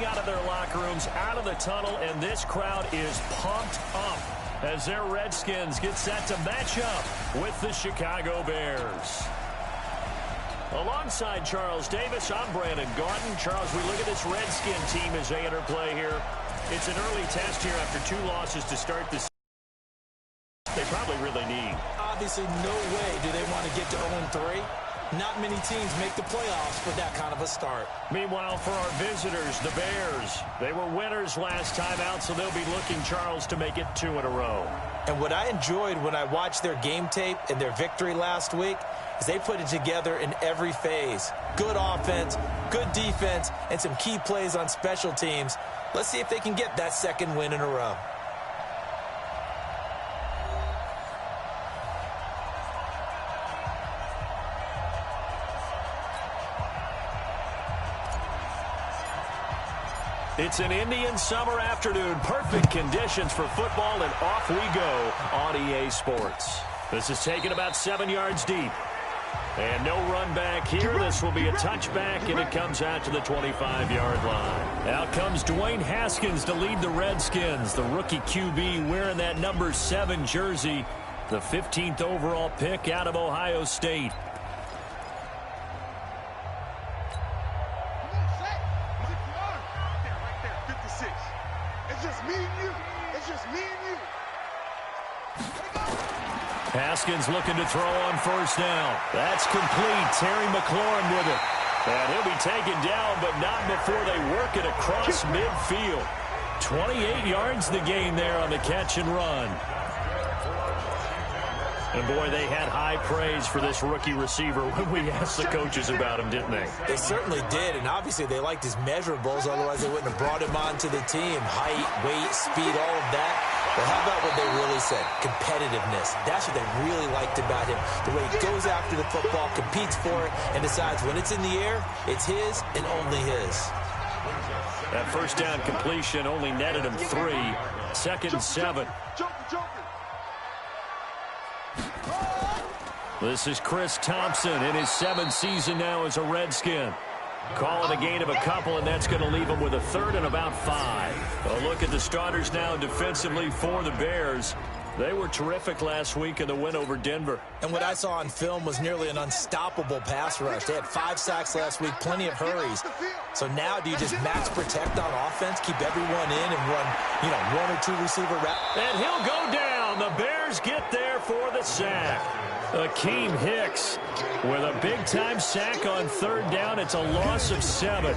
out of their locker rooms, out of the tunnel, and this crowd is pumped up as their Redskins get set to match up with the Chicago Bears. Alongside Charles Davis, I'm Brandon Gaudin. Charles, we look at this Redskin team as they enter play here. It's an early test here after 2 losses to start this. They probably really need. Obviously, no way do they want to get to 0-3. Not many teams make the playoffs for that kind of a start. Meanwhile, for our visitors, the Bears, they were winners last time out, so they'll be looking, Charles, to make it 2 in a row. And what I enjoyed when I watched their game tape and their victory last week is they put it together in every phase. Good offense, good defense, and some key plays on special teams. Let's see if they can get that 2nd win in a row. It's an Indian summer afternoon. Perfect conditions for football, and off we go on EA Sports. This is taken about 7 yards deep. And no run back here. This will be a touchback, and it comes out to the 25-yard line. Out comes Dwayne Haskins to lead the Redskins. The rookie QB wearing that number 7 jersey. The 15th overall pick out of Ohio State. Haskins looking to throw on 1st down. That's complete. Terry McLaurin with it. And he'll be taken down, but not before they work it across midfield. 28 yards the gain there on the catch and run. And, boy, they had high praise for this rookie receiver when we asked the coaches about him, didn't they? They certainly did, and obviously they liked his measurables. Otherwise, they wouldn't have brought him onto the team. Height, weight, speed, all of that. But how about what they really said? Competitiveness. That's what they really liked about him. The way he goes after the football, competes for it, and decides when it's in the air, it's his and only his. That 1st down completion only netted him 3. 2nd and 7. This is Chris Thompson in his 7th season now as a Redskin. Call it a gain of a couple, and that's going to leave him with a 3rd and about 5. A look at the starters now defensively for the Bears. They were terrific last week in the win over Denver. And what I saw on film was nearly an unstoppable pass rush. They had 5 sacks last week, plenty of hurries. So now do you just max protect on offense, keep everyone in and run, 1 or 2 receiver routes? And he'll go down. The Bears get there for the sack. Akeem Hicks with a big-time sack on 3rd down. It's a loss of 7.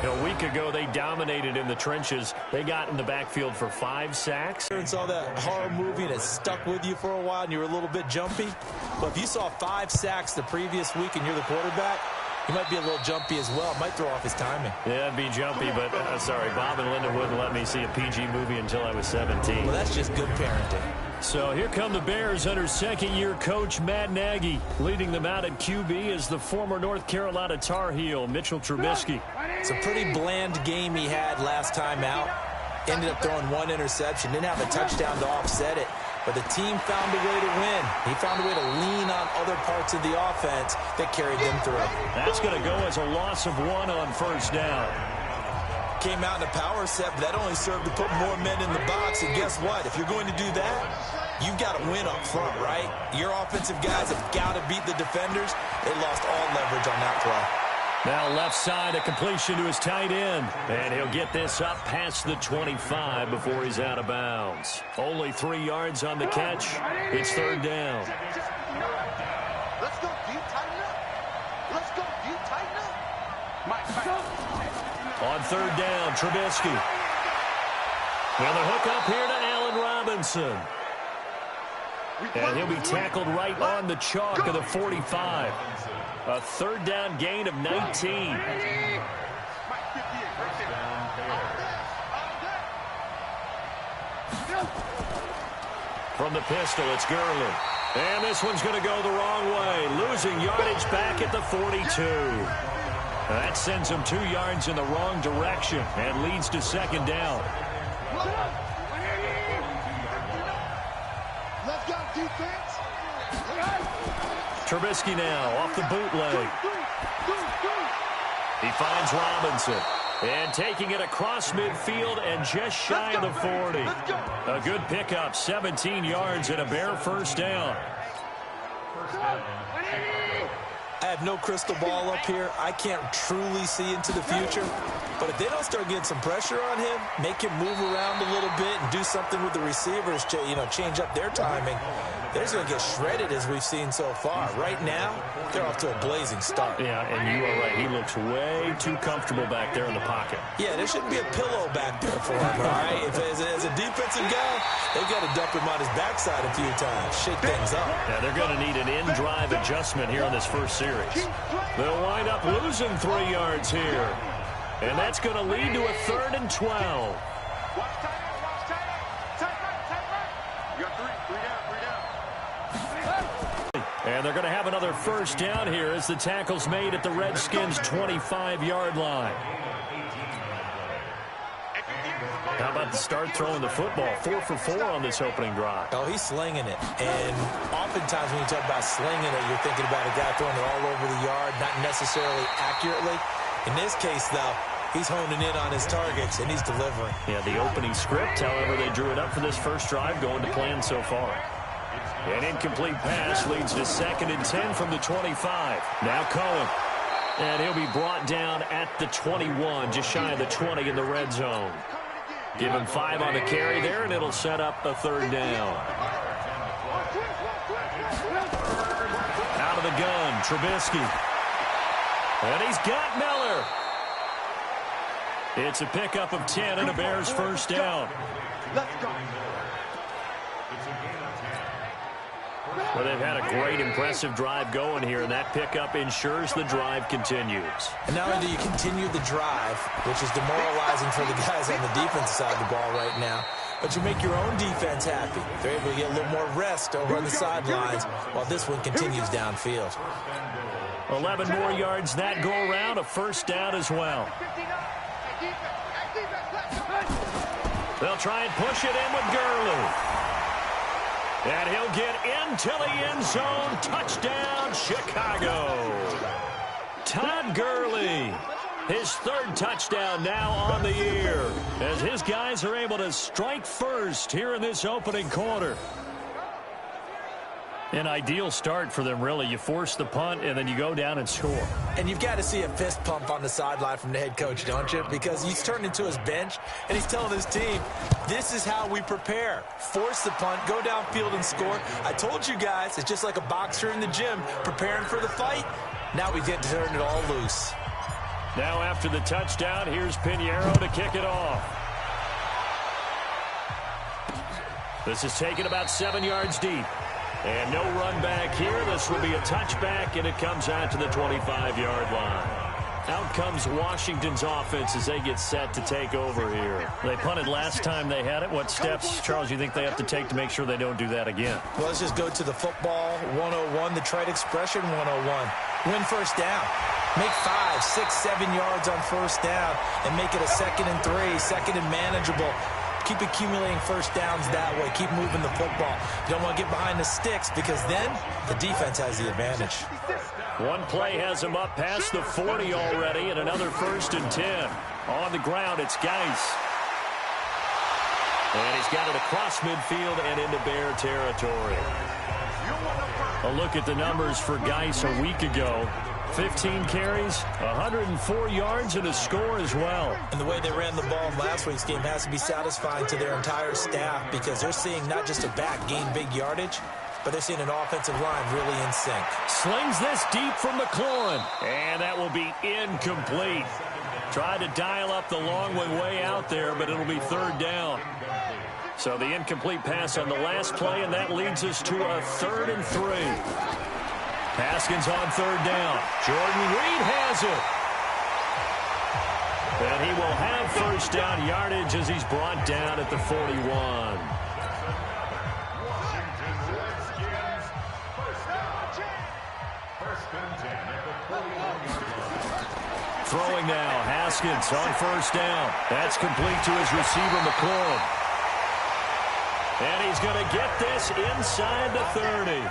A week ago, they dominated in the trenches. They got in the backfield for 5 sacks. And saw that horror movie and it stuck with you for a while and you were a little bit jumpy. But if you saw 5 sacks the previous week and you're the quarterback, he might be a little jumpy as well. Might throw off his timing. Yeah, it'd be jumpy, but sorry, Bob and Linda wouldn't let me see a PG movie until I was 17. Well, that's just good parenting. So here come the Bears under 2nd-year coach Matt Nagy. Leading them out at QB is the former North Carolina Tar Heel, Mitchell Trubisky. It's a pretty bland game he had last time out. Ended up throwing 1 interception. Didn't have a touchdown to offset it. But the team found a way to win. He found a way to lean on other parts of the offense that carried them through. That's going to go as a loss of 1 on 1st down. Came out in a power set, but that only served to put more men in the box. And guess what? If you're going to do that, you've got to win up front, right? Your offensive guys have got to beat the defenders. They lost all leverage on that play. Now left side, a completion to his tight end. And he'll get this up past the 25 before he's out of bounds. Only 3 yards on the catch. It's 3rd down. Let's go deep, tighten up. Let's go deep, tighten up. On 3rd down, Trubisky. Now the hook up here to Allen Robinson. And he'll be tackled right on the chalk of the 45. A 3rd down gain of 19. From the pistol, it's Gurley. And this one's going to go the wrong way. Losing yardage back at the 42. That sends him 2 yards in the wrong direction and leads to 2nd down. Let's go, defense. Trubisky now off the bootleg. He finds Robinson. And taking it across midfield and just shy of the 40. A good pickup, 17 yards and a bare first down. I have no crystal ball up here. I can't truly see into the future. But if they don't start getting some pressure on him, make him move around a little bit and do something with the receivers, change up their timing, they're going to get shredded as we've seen so far. Right now, they're off to a blazing start. Yeah, and you are right. He looks way too comfortable back there in the pocket. Yeah, there shouldn't be a pillow back there for him, all right? If as a defensive guy, they've got to dump him on his backside a few times, shake things up. Yeah, they're going to need an in-drive adjustment here in this first series. They'll wind up losing 3 yards here. And that's going to lead to a 3rd and 12. And they're going to have another first down here as the tackle's made at the Redskins' 25-yard line. How about the start throwing the football? 4 for 4 on this opening drive. Oh, he's slinging it. And oftentimes when you talk about slinging it, you're thinking about a guy throwing it all over the yard, not necessarily accurately. In this case, though, he's honing in on his targets, and he's delivering. Yeah, the opening script, however, they drew it up for this first drive, going to plan so far. An incomplete pass leads to 2nd and 10 from the 25. Now Cohen. And he'll be brought down at the 21, just shy of the 20 in the red zone. Give him 5 on the carry there, and it'll set up a 3rd down. Out of the gun, Trubisky. And he's got Miller. It's a pickup of 10 and a Bears first down. Well, they've had a great, impressive drive going here, and that pickup ensures the drive continues. And not only do you continue the drive, which is demoralizing for the guys on the defensive side of the ball right now, but you make your own defense happy. They're able to get a little more rest over on the sidelines while this one continues downfield. 11 more yards that go around, a first down as well. They'll try and push it in with Gurley. And he'll get into the end zone. Touchdown, Chicago. Todd Gurley, his 3rd touchdown now on the year, as his guys are able to strike first here in this opening quarter. An ideal start for them, really. You force the punt, and then you go down and score. And you've got to see a fist pump on the sideline from the head coach, don't you? Because he's turned into his bench, and he's telling his team, this is how we prepare. Force the punt, go downfield and score. I told you guys, it's just like a boxer in the gym preparing for the fight. Now we get to turn it all loose. Now after the touchdown, here's Pinheiro to kick it off. This is taken about 7 yards deep. And no run back here. This will be a touchback, and it comes out to the 25-yard line. Out comes Washington's offense as they get set to take over here. They punted last time they had it. What steps, Charles, you think they have to take to make sure they don't do that again? Well, let's just go to the football 101, the trade expression 101. Win first down. Make 5, 6, 7 yards on first down and make it a 2nd and 3, 2nd and manageable. Keep accumulating first downs that way. Keep moving the football. You don't want to get behind the sticks because then the defense has the advantage. One play has him up past the 40 already, and another 1st and 10. On the ground, it's Geis. And he's got it across midfield and into Bear territory. A look at the numbers for Geis a week ago. 15 carries, 104 yards, and a score as well. And the way they ran the ball in last week's game has to be satisfying to their entire staff because they're seeing not just a back gain big yardage, but they're seeing an offensive line really in sync. Slings this deep from McLaurin, and that will be incomplete. Tried to dial up the long one way out there, but it'll be 3rd down. So the incomplete pass on the last play, and that leads us to a 3rd and 3. Haskins on 3rd down. Jordan Reed has it. And he will have first down yardage as he's brought down at the 41. Throwing now, Haskins on 1st down. That's complete to his receiver, McLaurin. And he's going to get this inside the 30.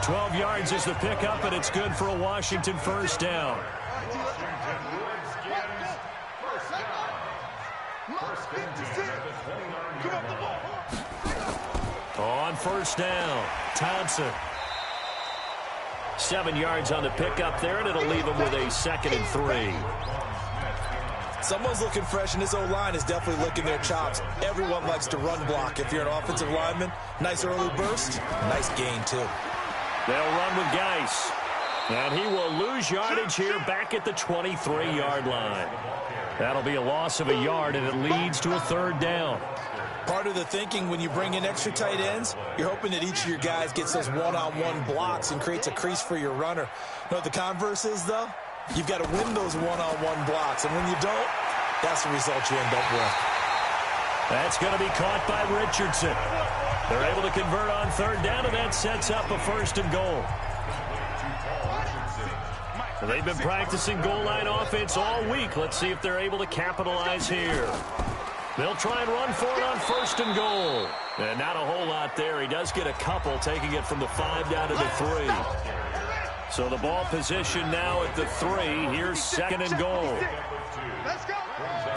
12 yards is the pickup, and it's good for a Washington first down. Must 56. Come up the ball. On first down, Thompson. 7 yards on the pickup there, and it'll leave him with a 2nd and 3. Someone's looking fresh, and this O-line is definitely licking their chops. Everyone likes to run block. If you're an offensive lineman, nice early burst, nice gain, too. They'll run with Geis. And he will lose yardage here back at the 23-yard line. That'll be a loss of a yard, and it leads to a 3rd down. Part of the thinking when you bring in extra tight ends, you're hoping that each of your guys gets those one-on-one blocks and creates a crease for your runner. You know what the converse is, though? You've got to win those one-on-one blocks, and when you don't, that's the result you end up with. That's going to be caught by Richardson. They're able to convert on 3rd down, and that sets up a 1st and goal. They've been practicing goal line offense all week. Let's see if they're able to capitalize here. They'll try and run for it on 1st and goal. And not a whole lot there. He does get a couple, taking it from the 5 down to the 3. So the ball position now at the 3. Here's 2nd and goal. Let's go.